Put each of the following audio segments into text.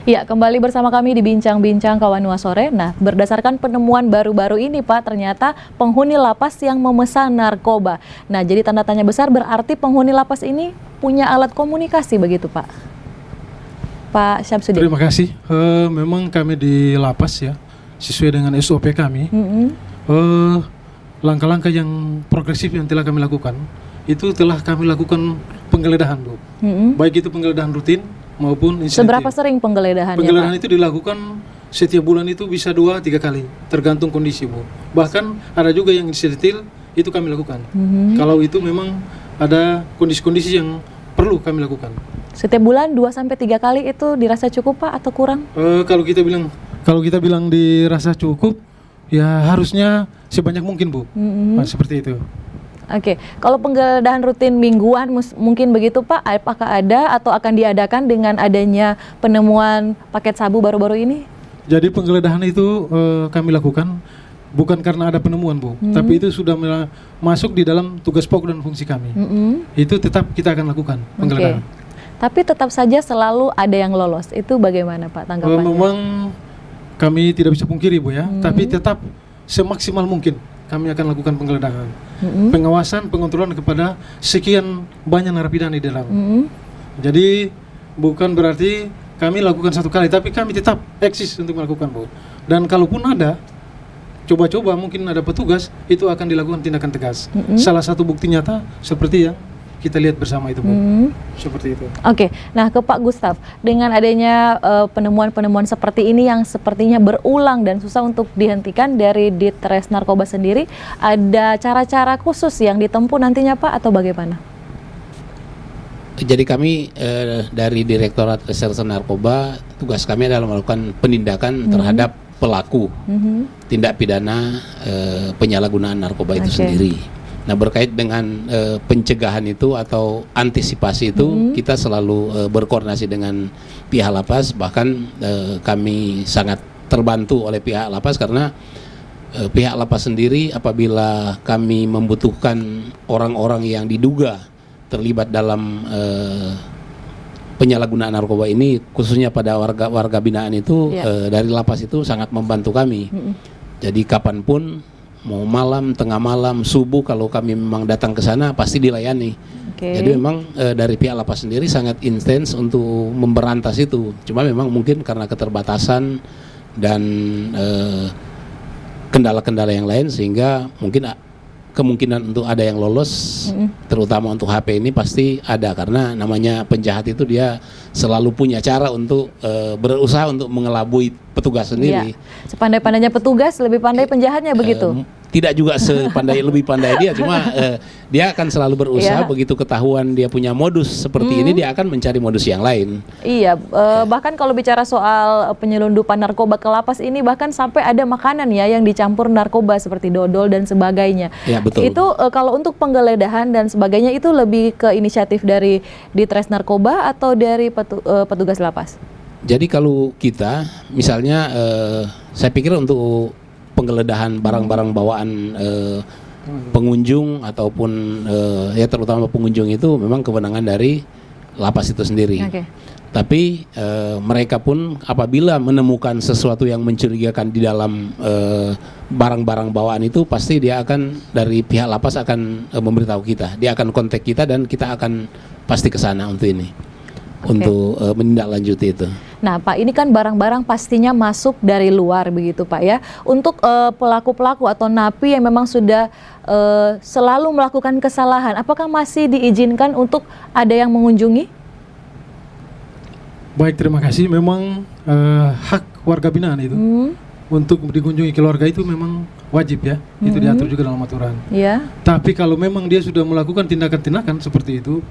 Ya, kembali bersama kami di Bincang-Bincang Kawanua Sore. Nah, berdasarkan penemuan baru-baru ini, Pak, ternyata penghuni lapas yang memesan narkoba. Nah, jadi tanda tanya besar berarti penghuni lapas ini punya alat komunikasi begitu, Pak? Pak Syamsuddin. Terima kasih. Memang kami di lapas ya, sesuai dengan SOP kami, langkah-langkah yang progresif yang telah kami lakukan, itu telah kami lakukan penggeledahan, Bu. Baik itu penggeledahan rutin maupun insentif. Seberapa sering penggeledahannya, Penggeledahan Pak? itu dilakukan setiap bulan itu bisa 2-3 kali, tergantung kondisi, Bu. Bahkan ada juga yang insentif itu kami lakukan. Kalau itu memang ada kondisi-kondisi yang perlu kami lakukan. Setiap bulan 2-3 kali itu dirasa cukup, Pak, atau kurang? Kalau kita bilang dirasa cukup, ya harusnya sebanyak mungkin, Bu. Seperti itu. Oke, kalau penggeledahan rutin mingguan mungkin begitu, Pak, apakah ada atau akan diadakan dengan adanya penemuan paket sabu baru-baru ini? Jadi penggeledahan itu kami lakukan bukan karena ada penemuan, Bu, tapi itu sudah masuk di dalam tugas pokok dan fungsi kami. Itu tetap kita akan lakukan penggeledahan. Tapi tetap saja selalu ada yang lolos. Itu bagaimana, Pak, tanggapannya? Memang kami tidak bisa pungkiri, Bu, ya, tapi tetap semaksimal mungkin kami akan lakukan penggeledahan, pengawasan, pengontrolan kepada sekian banyak narapidana di dalam. Jadi bukan berarti kami lakukan satu kali, tapi kami tetap eksis untuk melakukan, Bu. Dan kalaupun ada, coba-coba mungkin ada petugas, itu akan dilakukan tindakan tegas. Salah satu bukti nyata seperti yang kita lihat bersama itu, Bu. Seperti itu. Oke, nah ke Pak Gustaf, dengan adanya penemuan-penemuan seperti ini yang sepertinya berulang dan susah untuk dihentikan dari Ditres Narkoba sendiri, ada cara-cara khusus yang ditempuh nantinya, Pak, atau bagaimana? Jadi kami dari Direktorat Reserse Narkoba, tugas kami adalah melakukan penindakan terhadap pelaku tindak pidana penyalahgunaan narkoba itu sendiri. Nah, berkait dengan pencegahan itu atau antisipasi itu, kita selalu berkoordinasi dengan pihak lapas. Bahkan kami sangat terbantu oleh pihak lapas karena pihak lapas sendiri apabila kami membutuhkan orang-orang yang diduga terlibat dalam penyalahgunaan narkoba ini, khususnya pada warga binaan itu, dari lapas itu sangat membantu kami. Jadi kapanpun, mau malam, tengah malam, subuh, kalau kami memang datang ke sana pasti dilayani. Jadi memang dari pihak lapas sendiri sangat intens untuk memberantas itu. Cuma memang mungkin karena keterbatasan dan kendala-kendala yang lain, sehingga mungkin kemungkinan untuk ada yang lolos, terutama untuk HP ini pasti ada, karena namanya penjahat itu dia selalu punya cara untuk berusaha untuk mengelabui petugas sendiri. Sepandai-pandainya petugas, lebih pandai penjahatnya begitu? Tidak juga lebih pandai dia, cuma dia akan selalu berusaha, begitu ketahuan dia punya modus seperti ini, dia akan mencari modus yang lain. Iya, bahkan kalau bicara soal penyelundupan narkoba ke lapas ini, bahkan sampai ada makanan ya yang dicampur narkoba seperti dodol dan sebagainya. Ya, betul. Itu kalau untuk penggeledahan dan sebagainya itu lebih ke inisiatif dari Ditres Narkoba atau dari petugas lapas? Jadi kalau kita, misalnya saya pikir untuk penggeledahan barang-barang bawaan pengunjung ataupun ya terutama pengunjung itu memang kewenangan dari lapas itu sendiri. Tapi mereka pun apabila menemukan sesuatu yang mencurigakan di dalam barang-barang bawaan itu, pasti dia akan, dari pihak lapas akan memberitahu kita. Dia akan kontak kita dan kita akan pasti ke sana untuk ini. Untuk menindaklanjuti itu. Nah, Pak, ini kan barang-barang pastinya masuk dari luar begitu, Pak, ya. Untuk pelaku-pelaku atau napi yang memang sudah selalu melakukan kesalahan, apakah masih diizinkan untuk ada yang mengunjungi? Baik, terima kasih. Memang hak warga binaan itu untuk dikunjungi keluarga itu memang wajib, ya. Itu diatur juga dalam aturan. Tapi kalau memang dia sudah melakukan tindakan-tindakan seperti itu,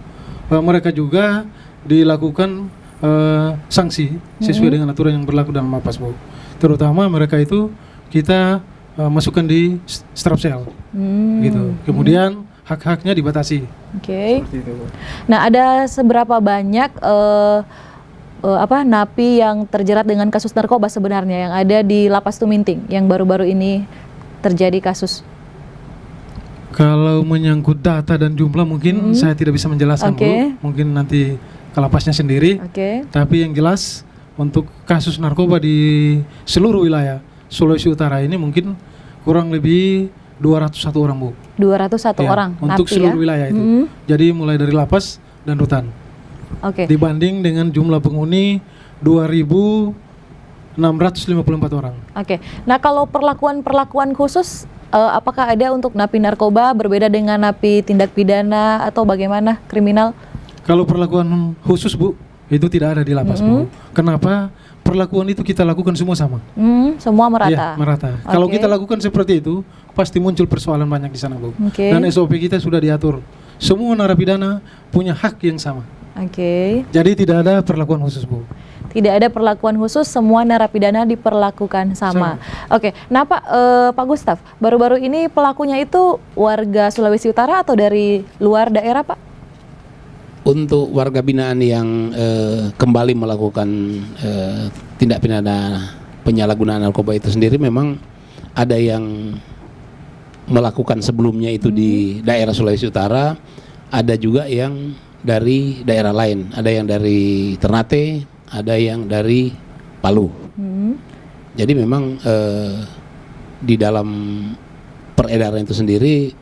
mereka juga dilakukan sanksi sesuai dengan aturan yang berlaku dalam lapas, Bu. Terutama mereka itu kita masukkan di strap sel, gitu. Kemudian hak-haknya dibatasi. Seperti itu, Bu. Nah, ada seberapa banyak napi yang terjerat dengan kasus narkoba sebenarnya yang ada di Lapas Tuminting yang baru-baru ini terjadi kasus? Kalau menyangkut data dan jumlah mungkin saya tidak bisa menjelaskan, Bu. Mungkin nanti ke lapasnya sendiri. Tapi yang jelas untuk kasus narkoba di seluruh wilayah Sulawesi Utara ini mungkin kurang lebih 201 orang, Bu. 201 Ya, orang untuk napi seluruh ya? wilayah itu. Jadi mulai dari lapas dan rutan. Oke. Dibanding dengan jumlah penghuni 2.654 orang. Oke. Nah, kalau perlakuan khusus apakah ada untuk napi narkoba berbeda dengan napi tindak pidana atau bagaimana kriminal? Kalau perlakuan khusus, Bu, itu tidak ada di lapas, Bu. Kenapa? Perlakuan itu kita lakukan semua sama. Semua merata. Iya, merata. Kalau kita lakukan seperti itu, pasti muncul persoalan banyak di sana, Bu. Dan SOP kita sudah diatur. Semua narapidana punya hak yang sama. Jadi tidak ada perlakuan khusus, Bu. Tidak ada perlakuan khusus, semua narapidana diperlakukan sama. Oke, nah Pak Gustaf, baru-baru ini pelakunya itu warga Sulawesi Utara atau dari luar daerah, Pak? Untuk warga binaan yang kembali melakukan tindak pidana penyalahgunaan narkoba itu sendiri, memang ada yang melakukan sebelumnya itu di daerah Sulawesi Utara, ada juga yang dari daerah lain, ada yang dari Ternate, ada yang dari Palu. Jadi memang di dalam peredaran itu sendiri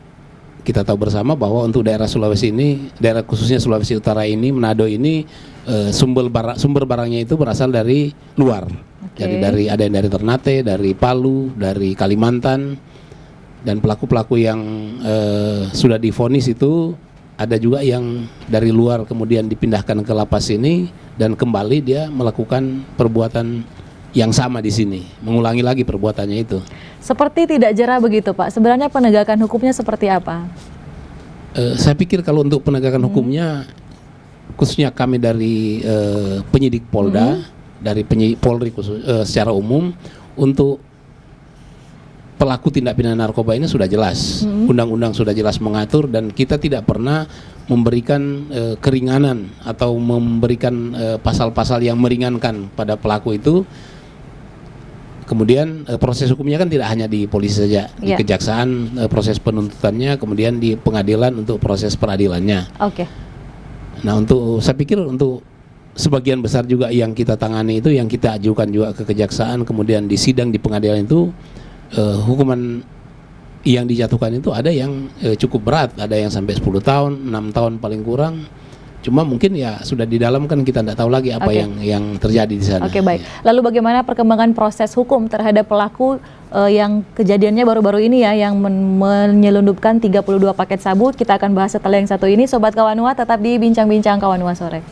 kita tahu bersama bahwa untuk daerah Sulawesi ini, daerah khususnya Sulawesi Utara ini, Manado ini, sumber barangnya itu berasal dari luar. Jadi ada yang dari Ternate, dari Palu, dari Kalimantan, dan pelaku-pelaku yang sudah divonis itu ada juga yang dari luar kemudian dipindahkan ke lapas ini dan kembali dia melakukan perbuatan yang sama di sini, mengulangi lagi perbuatannya itu. Seperti tidak jera begitu, Pak. Sebenarnya penegakan hukumnya seperti apa? Saya pikir kalau untuk penegakan hukumnya, khususnya kami dari penyidik Polda, dari penyidik Polri secara umum, untuk pelaku tindak pidana narkoba ini sudah jelas, undang-undang sudah jelas mengatur, dan kita tidak pernah memberikan keringanan atau memberikan pasal-pasal yang meringankan pada pelaku itu. Kemudian proses hukumnya kan tidak hanya di polisi saja, di kejaksaan proses penuntutannya, kemudian di pengadilan untuk proses peradilannya. Nah, saya pikir untuk sebagian besar juga yang kita tangani itu, yang kita ajukan juga ke kejaksaan, kemudian di sidang di pengadilan itu, hukuman yang dijatuhkan itu ada yang cukup berat, ada yang sampai 10 tahun, 6 tahun paling kurang. Cuma mungkin ya sudah di dalam kan kita tidak tahu lagi apa yang terjadi di sana. Baik. Lalu bagaimana perkembangan proses hukum terhadap pelaku yang kejadiannya baru-baru ini ya, yang menyelundupkan 32 paket sabu? Kita akan bahas setelah yang satu ini. Sobat Kawanua, tetap di Bincang-Bincang Kawanua Sore.